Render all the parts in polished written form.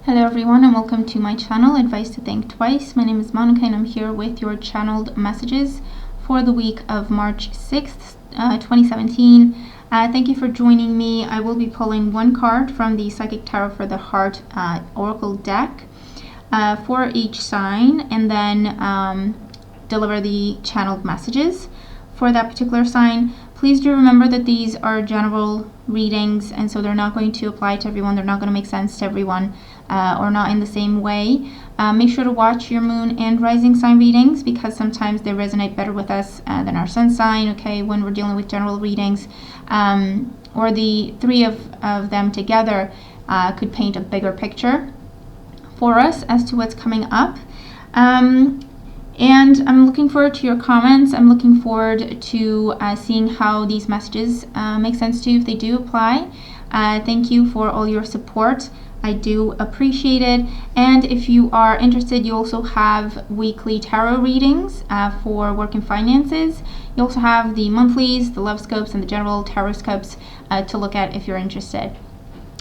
Hello everyone and welcome to my channel, Advice to Think Twice. My name is Monica and I'm here with your channeled messages for the week of March 6th, 2017. Thank you for joining me. I will be pulling one card from the Psychic Tarot for the Heart Oracle deck for each sign, and then deliver the channeled messages for that particular sign. Please do remember that these are general readings, and so they're not going to apply to everyone. They're not going to make sense to everyone, or not in the same way. Make sure to watch your moon and rising sign readings, because sometimes they resonate better with us than our sun sign, okay, when we're dealing with general readings. Or the three of them together could paint a bigger picture for us as to what's coming up. And I'm looking forward to your comments. I'm looking forward to seeing how these messages make sense to you, if they do apply. Thank you for all your support. I do appreciate it. And if you are interested, you also have weekly tarot readings for work and finances. You also have the monthlies, the love scopes, and the general tarot scopes to look at if you're interested.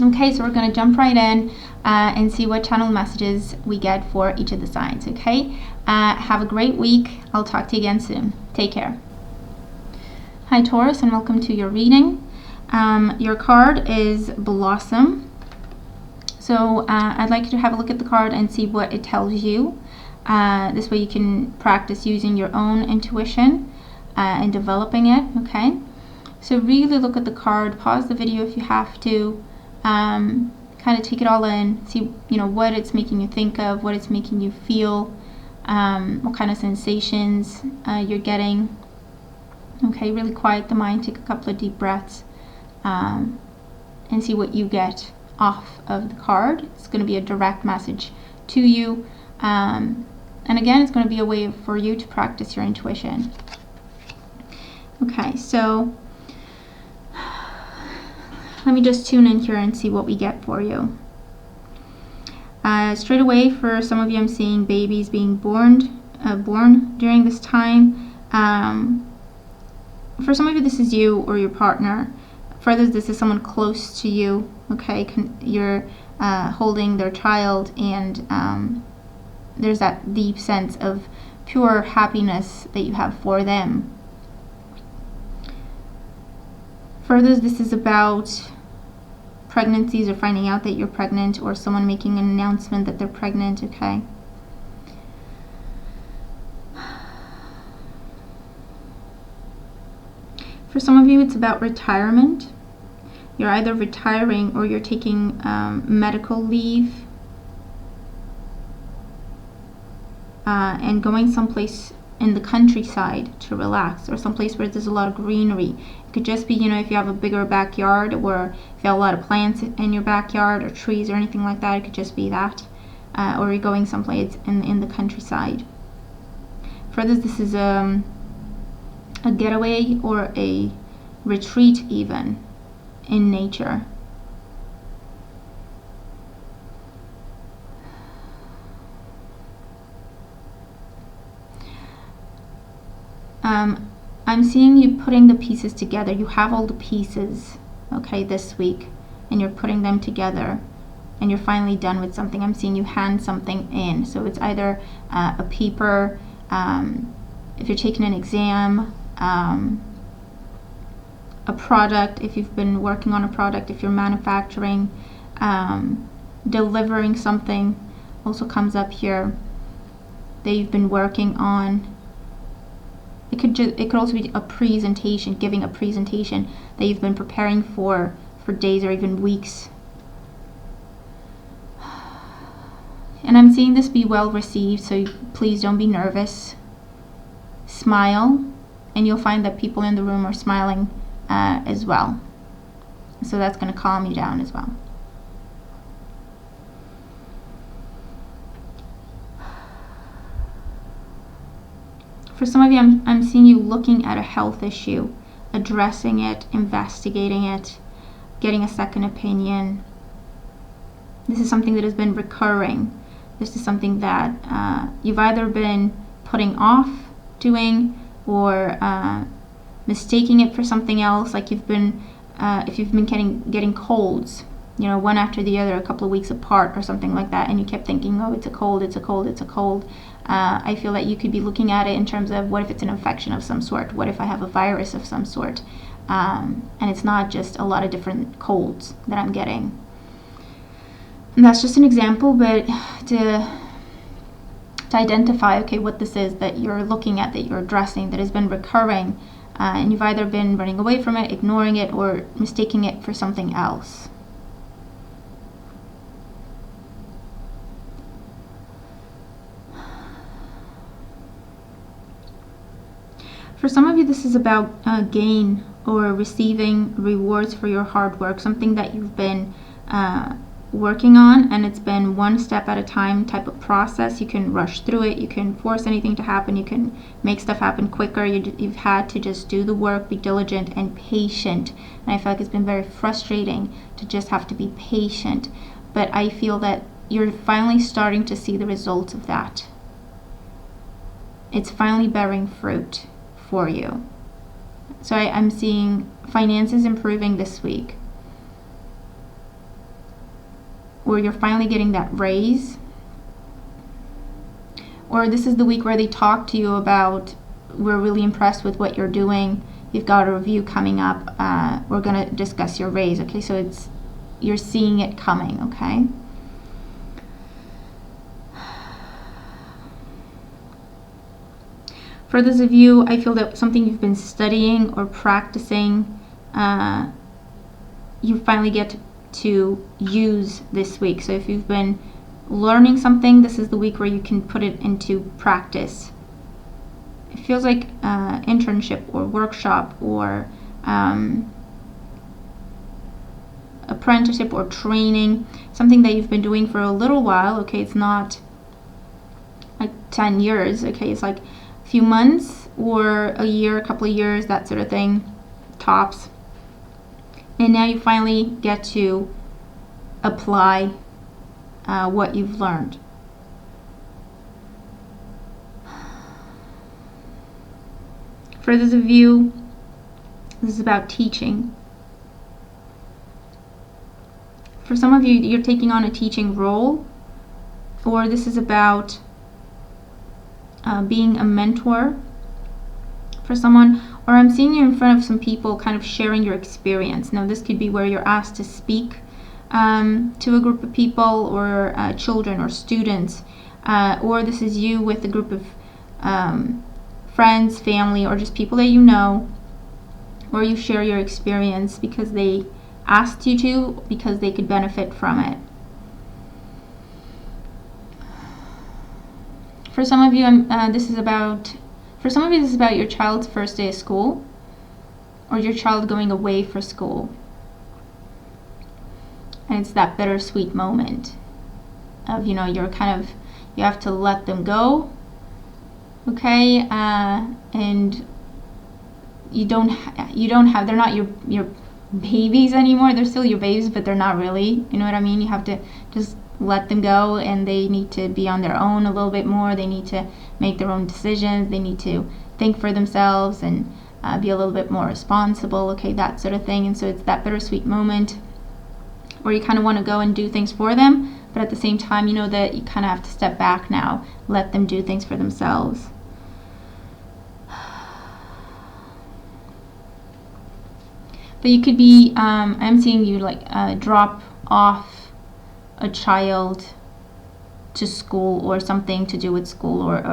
Okay, so we're going to jump right in and see what channel messages we get for each of the signs, okay? Have a great week. I'll talk to you again soon. Take care. Hi Taurus, and welcome to your reading. Your card is Blossom. So I'd like you to have a look at the card and see what it tells you. This way you can practice using your own intuition and developing it, okay? So really look at the card, pause the video if you have to. Kind of take it all in, see what it's making you think of, what it's making you feel, what kind of sensations you're getting. Okay, really quiet the mind, take a couple of deep breaths, and see what you get off of the card. It's going to be a direct message to you, and again, it's going to be a way for you to practice your intuition. Okay, so let me just tune in here and see what we get for you. Straight away, for some of you, I'm seeing babies being born during this time. For some of you, this is you or your partner. For others, this is someone close to you. Okay, you're holding their child, and there's that deep sense of pure happiness that you have for them. For others, this is about pregnancies, or finding out that you're pregnant, or someone making an announcement that they're pregnant, okay? For some of you, it's about retirement. You're either retiring or you're taking medical leave and going someplace in the countryside to relax, or someplace where there's a lot of greenery. It could just be, if you have a bigger backyard, or if you have a lot of plants in your backyard, or trees, or anything like that, it could just be that. Or you're going someplace in the countryside. For others, this is a getaway or a retreat, even in nature. I'm seeing you putting the pieces together. You have all the pieces, okay, this week, and you're putting them together, and you're finally done with something. I'm seeing you hand something in. So it's either a paper, if you're taking an exam, a product, if you've been working on a product, if you're manufacturing, delivering something also comes up here that you've been working on. It could also be a presentation, giving a presentation that you've been preparing for days or even weeks. And I'm seeing this be well received, so please don't be nervous. Smile, and you'll find that people in the room are smiling as well. So that's going to calm you down as well. For some of you, I'm seeing you looking at a health issue, addressing it, investigating it, getting a second opinion. This is something that has been recurring. This is something that you've either been putting off doing, or mistaking it for something else. Like if you've been getting colds, one after the other, a couple of weeks apart or something like that, and you kept thinking, oh, it's a cold, it's a cold, it's a cold, I feel that you could be looking at it in terms of, what if it's an infection of some sort? What if I have a virus of some sort? And it's not just a lot of different colds that I'm getting. And that's just an example, but to identify, okay, what this is that you're looking at, that you're addressing, that has been recurring, and you've either been running away from it, ignoring it, or mistaking it for something else. For some of you, this is about gain or receiving rewards for your hard work, something that you've been working on, and it's been one step at a time type of process. You can rush through it, you can force anything to happen, you can make stuff happen quicker. You've had to just do the work, be diligent and patient, and I feel like it's been very frustrating to just have to be patient, but I feel that you're finally starting to see the results of that. It's finally bearing fruit for you. So I'm seeing finances improving this week, or you're finally getting that raise, or this is the week where they talk to you about, we're really impressed with what you're doing, you've got a review coming up, we're going to discuss your raise. Okay, so you're seeing it coming. Okay, for those of you, I feel that something you've been studying or practicing, you finally get to use this week. So if you've been learning something, this is the week where you can put it into practice. It feels like internship or workshop or apprenticeship or training, something that you've been doing for a little while. Okay, it's not like 10 years. Okay, it's like a few months or a year, a couple of years, that sort of thing, tops. And now you finally get to apply what you've learned. For those of you, this is about teaching. For some of you, you're taking on a teaching role, or this is about being a mentor for someone, or I'm seeing you in front of some people kind of sharing your experience. Now this could be where you're asked to speak to a group of people, or children or students, or this is you with a group of friends, family, or just people that you know, or you share your experience because they asked you to, because they could benefit from it. For some of you, this is about your child's first day of school, or your child going away for school. And it's that bittersweet moment of, you have to let them go, okay, and they're not your babies anymore. They're still your babies, but they're not really, you know what I mean? You have to just let them go, and they need to be on their own a little bit more. They need to make their own decisions. They need to think for themselves and be a little bit more responsible, okay, that sort of thing. And so it's that bittersweet moment where you kind of want to go and do things for them, but at the same time, you know that you kind of have to step back now, let them do things for themselves. But you could be, I'm seeing you drop off a child to school, or something to do with school, or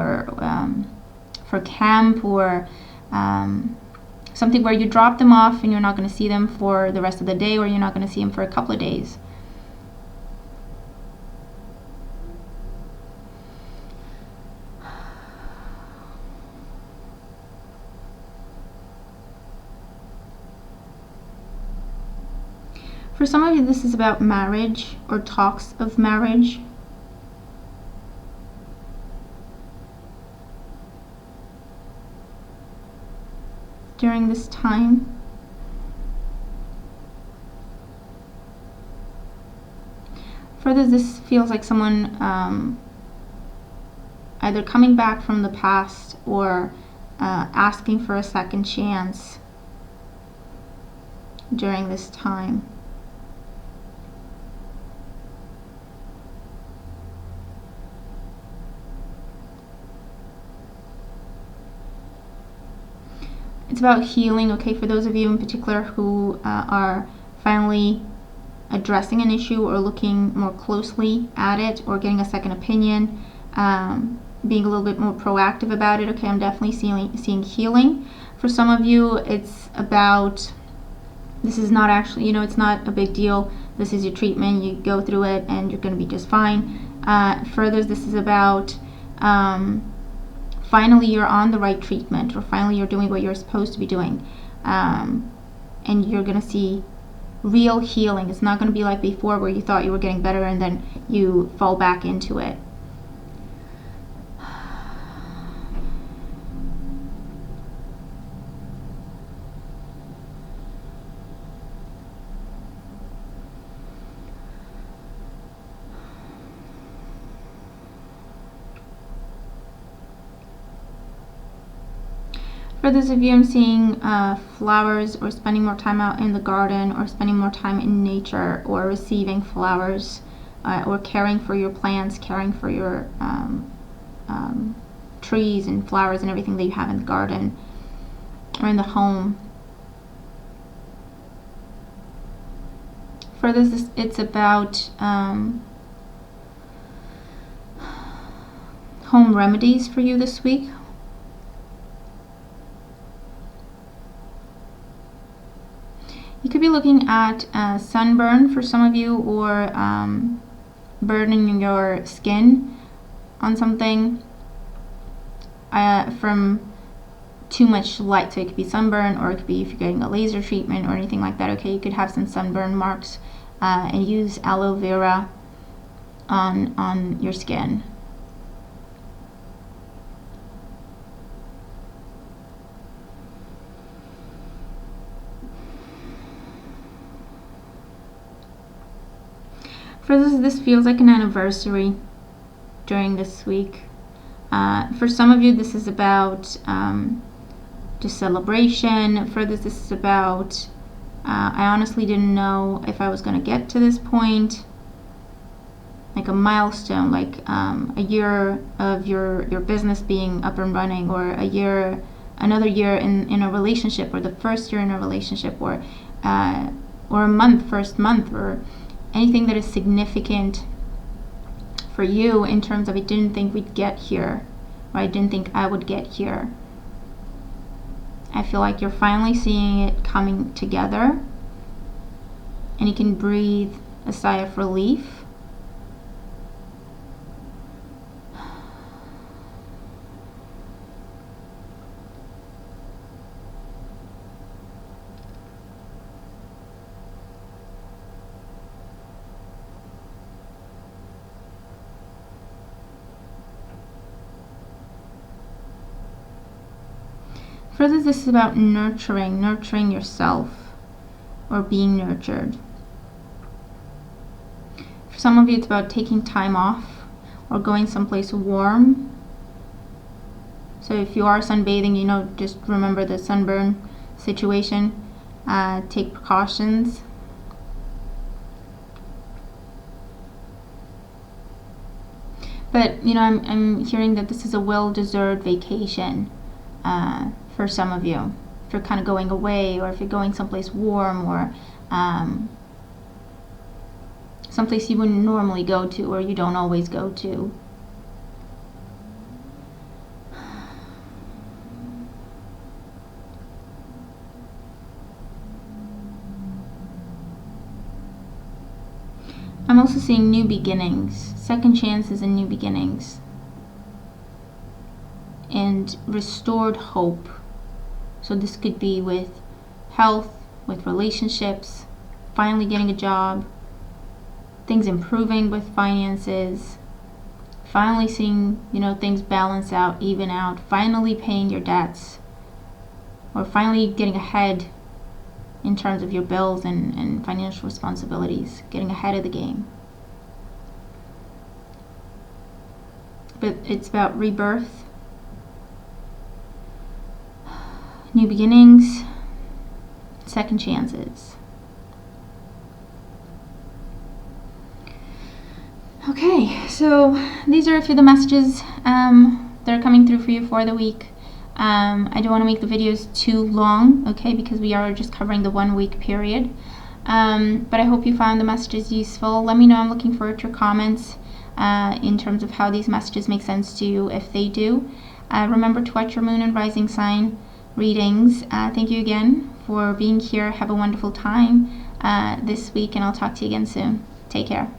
for camp, or something where you drop them off and you're not going to see them for the rest of the day, or you're not going to see them for a couple of days. For some of you, this is about marriage or talks of marriage. During this time. Further, this feels like someone either coming back from the past, or asking for a second chance during this time. It's about healing, okay, for those of you in particular who are finally addressing an issue or looking more closely at it or getting a second opinion, being a little bit more proactive about it. Okay, I'm definitely seeing healing. For some of you, it's about, this is not actually, it's not a big deal. This is your treatment. You go through it and you're going to be just fine. For others, this is about finally you're on the right treatment, or finally you're doing what you're supposed to be doing. And you're going to see real healing. It's not going to be like before where you thought you were getting better and then you fall back into it. For those of you, I'm seeing flowers, or spending more time out in the garden, or spending more time in nature, or receiving flowers, or caring for your plants, caring for your trees and flowers and everything that you have in the garden or in the home. For this, it's about home remedies for you this week. You could be looking at sunburn for some of you, or burning your skin on something from too much light. So it could be sunburn, or it could be if you're getting a laser treatment or anything like that. Okay, you could have some sunburn marks, and use aloe vera on your skin. For this feels like an anniversary during this week. For some of you, this is about just celebration. For this is about, I honestly didn't know if I was going to get to this point. Like a milestone, like a year of your business being up and running, or another year in a relationship, or the first year in a relationship, or a first month, or anything that is significant for you in terms of, I didn't think we'd get here, or I didn't think I would get here. I feel like you're finally seeing it coming together, and you can breathe a sigh of relief. Further, this is about nurturing yourself, or being nurtured. For some of you, it's about taking time off, or going someplace warm. So if you are sunbathing, just remember the sunburn situation. Take precautions. But I'm hearing that this is a well-deserved vacation. For some of you, if you're kind of going away, or if you're going someplace warm, or someplace you wouldn't normally go to, or you don't always go to. I'm also seeing new beginnings, second chances and new beginnings, and restored hope. So this could be with health, with relationships, finally getting a job, things improving with finances, finally seeing, things balance out, even out, finally paying your debts, or finally getting ahead in terms of your bills and financial responsibilities, getting ahead of the game. But it's about rebirth, new beginnings, second chances. Okay, so these are a few of the messages that are coming through for you for the week. I don't want to make the videos too long, okay, because we are just covering the 1 week period. But I hope you found the messages useful. Let me know. I'm looking forward to your comments in terms of how these messages make sense to you, if they do. Remember to watch your moon and rising sign readings. Thank you again for being here. Have a wonderful time this week, and I'll talk to you again soon. Take care.